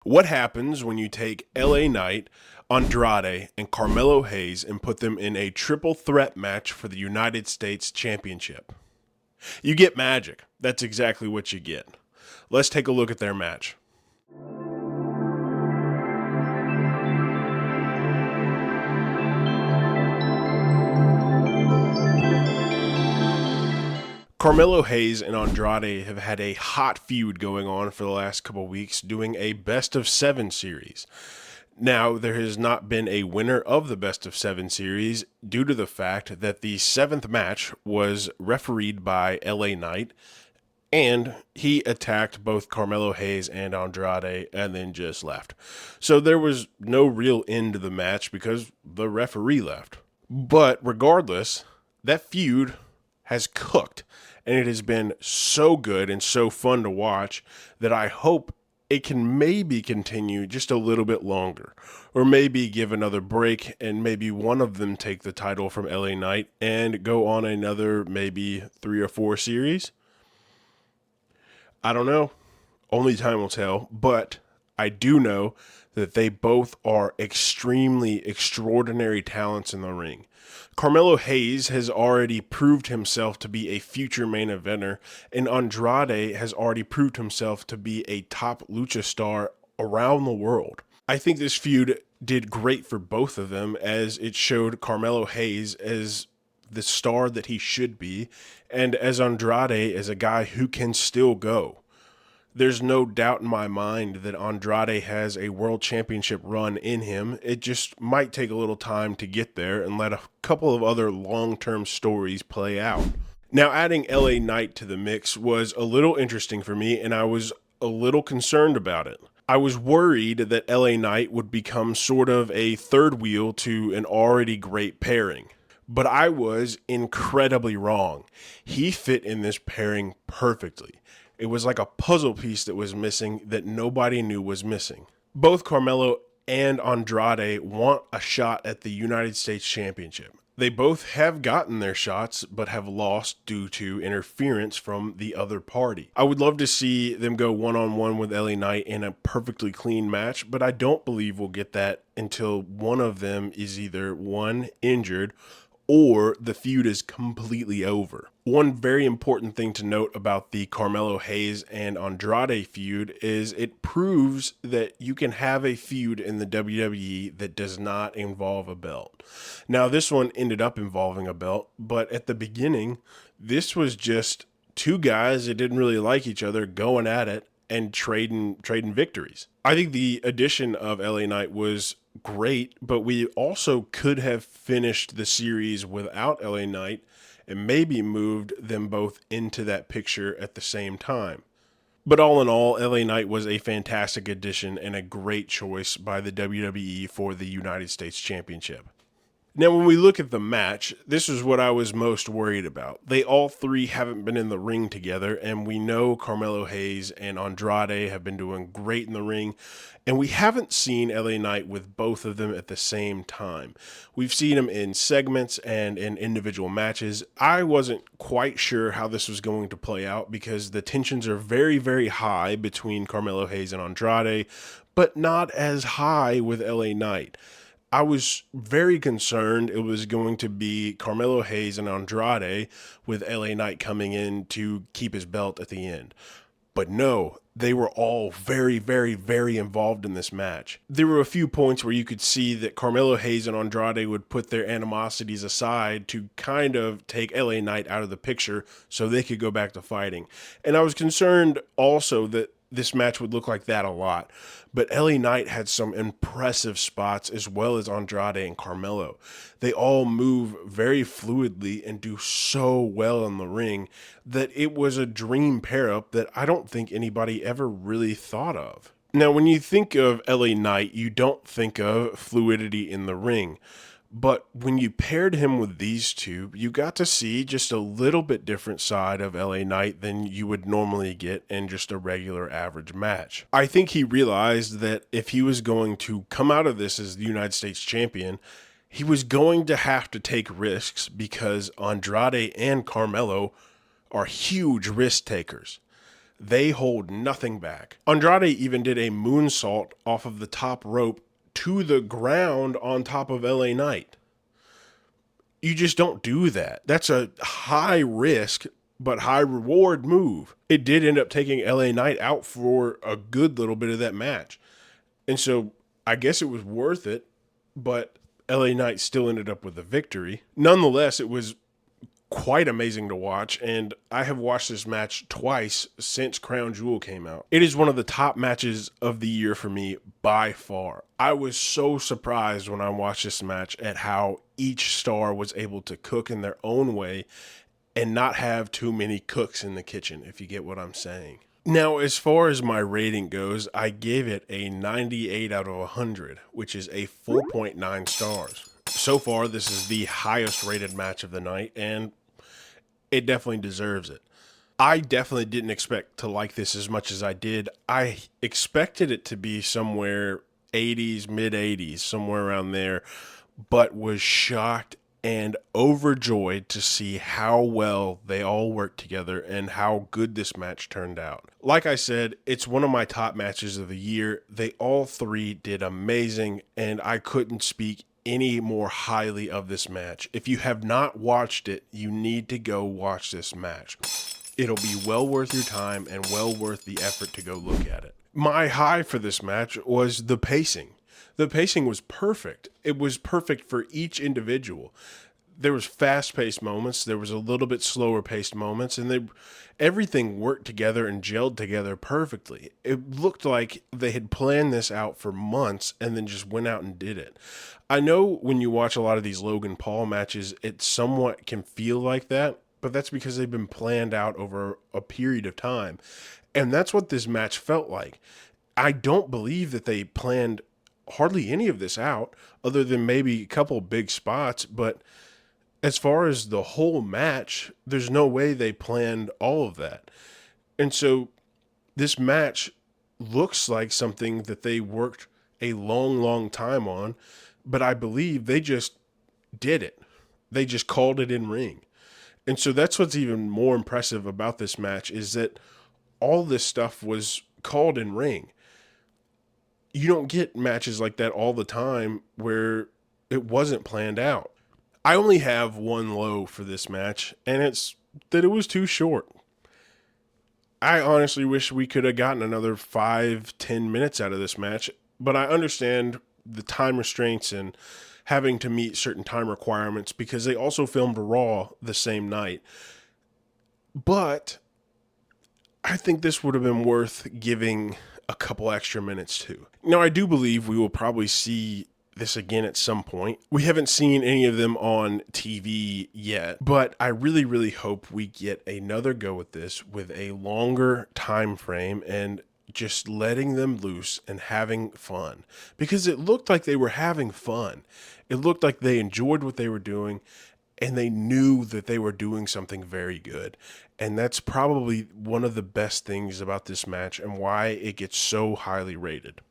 What happens when you take LA Knight, Andrade, and Carmelo Hayes and put them in a triple threat match for the United States Championship? You get magic. That's exactly what you get. Let's take a look at their match. Carmelo Hayes and Andrade have had a hot feud going on for the last couple weeks, doing a best of 7 series. Now, there has not been a winner of the best of 7 series due to the fact that the 7th match was refereed by LA Knight, and he attacked both Carmelo Hayes and Andrade and then just left. So there was no real end to the match because the referee left. But regardless, that feud has cooked, and it has been so good and so fun to watch that I hope it can maybe continue just a little bit longer, or maybe give another break and maybe one of them take the title from LA Knight and go on another maybe 3 or 4 series. I don't know. Only time will tell, but I do know that they both are extremely extraordinary talents in the ring. Carmelo Hayes has already proved himself to be a future main eventer, and Andrade has already proved himself to be a top lucha star around the world. I think this feud did great for both of them as it showed Carmelo Hayes as the star that he should be, and as Andrade as a guy who can still go. There's no doubt in my mind that Andrade has a world championship run in him. It just might take a little time to get there and let a couple of other long-term stories play out. Now, adding LA Knight to the mix was a little interesting for me, and I was a little concerned about it. I was worried that LA Knight would become sort of a third wheel to an already great pairing. But I was incredibly wrong. He fit in this pairing perfectly. It was like a puzzle piece that was missing that nobody knew was missing. Both Carmelo and Andrade want a shot at the United States Championship. They both have gotten their shots, but have lost due to interference from the other party. I would love to see them go one-on-one with LA Knight in a perfectly clean match, but I don't believe we'll get that until one of them is either one, injured, or the feud is completely over. One very important thing to note about the Carmelo Hayes and Andrade feud is it proves that you can have a feud in the WWE that does not involve a belt. Now, this one ended up involving a belt, but at the beginning, this was just two guys that didn't really like each other going at it and trading victories. I think the addition of LA Knight was great, but we also could have finished the series without LA Knight and maybe moved them both into that picture at the same time. But all in all, LA Knight was a fantastic addition and a great choice by the WWE for the United States Championship. Now, when we look at the match, this is what I was most worried about. They all three haven't been in the ring together, and we know Carmelo Hayes and Andrade have been doing great in the ring, and we haven't seen LA Knight with both of them at the same time. We've seen them in segments and in individual matches. I wasn't quite sure how this was going to play out because the tensions are very, very high between Carmelo Hayes and Andrade, but not as high with LA Knight. I was very concerned it was going to be Carmelo Hayes and Andrade with LA Knight coming in to keep his belt at the end. But no, they were all very, very, very involved in this match. There were a few points where you could see that Carmelo Hayes and Andrade would put their animosities aside to kind of take LA Knight out of the picture so they could go back to fighting. And I was concerned also that this match would look like that a lot. But LA Knight had some impressive spots as well as Andrade and Carmelo. They all move very fluidly and do so well in the ring that it was a dream pair-up that I don't think anybody ever really thought of. Now, when you think of LA Knight, you don't think of fluidity in the ring. But when you paired him with these two, you got to see just a little bit different side of LA Knight than you would normally get in just a regular average match. I think he realized that if he was going to come out of this as the United States champion, he was going to have to take risks because Andrade and Carmelo are huge risk takers. They hold nothing back. Andrade even did a moonsault off of the top rope to the ground on top of LA Knight. You just don't do that. That's a high risk but high reward move. It did end up taking LA Knight out for a good little bit of that match. And so I guess it was worth it, but LA Knight still ended up with the victory. Nonetheless, it was quite amazing to watch, and I have watched this match twice since Crown Jewel came out. It is one of the top matches of the year for me by far. I was so surprised when I watched this match at how each star was able to cook in their own way and not have too many cooks in the kitchen, if you get what I'm saying. Now, as far as my rating goes, I gave it a 98 out of 100, which is a 4.9 stars. So far, this is the highest rated match of the night, and it definitely deserves it. I definitely didn't expect to like this as much as I did. I expected it to be somewhere 80s, mid 80s, somewhere around there, but was shocked and overjoyed to see how well they all worked together and how good this match turned out. Like I said, it's one of my top matches of the year. They all three did amazing, and I couldn't speak any more highly of this match. If you have not watched it, you need to go watch this match. It'll be well worth your time and well worth the effort to go look at it. My high for this match was the pacing. The pacing was perfect. It was perfect for each individual. There was fast-paced moments, there was a little bit slower-paced moments, and everything worked together and gelled together perfectly. It looked like they had planned this out for months and then just went out and did it. I know when you watch a lot of these Logan Paul matches, it somewhat can feel like that, but that's because they've been planned out over a period of time. And that's what this match felt like. I don't believe that they planned hardly any of this out, other than maybe a couple big spots, but as far as the whole match, there's no way they planned all of that. And so this match looks like something that they worked a long, long time on, but I believe they just did it. They just called it in ring. And so that's what's even more impressive about this match, is that all this stuff was called in ring. You don't get matches like that all the time where it wasn't planned out. I only have one low for this match, and it's that it was too short. I honestly wish we could have gotten another 5-10 minutes out of this match, but I understand the time restraints and having to meet certain time requirements because they also filmed Raw the same night. But I think this would have been worth giving a couple extra minutes to. Now, I do believe we will probably see this again at some point. We haven't seen any of them on TV yet, but I really, really hope we get another go at this with a longer time frame and just letting them loose and having fun, because it looked like they were having fun. It looked like they enjoyed what they were doing and they knew that they were doing something very good. And that's probably one of the best things about this match and why it gets so highly rated.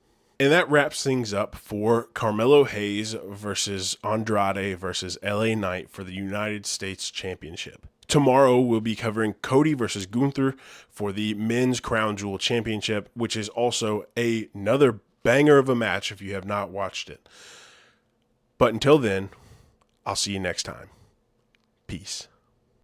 And that wraps things up for Carmelo Hayes versus Andrade versus LA Knight for the United States Championship. Tomorrow we'll be covering Cody versus Gunther for the Men's Crown Jewel Championship, which is also another banger of a match if you have not watched it. But until then, I'll see you next time. Peace.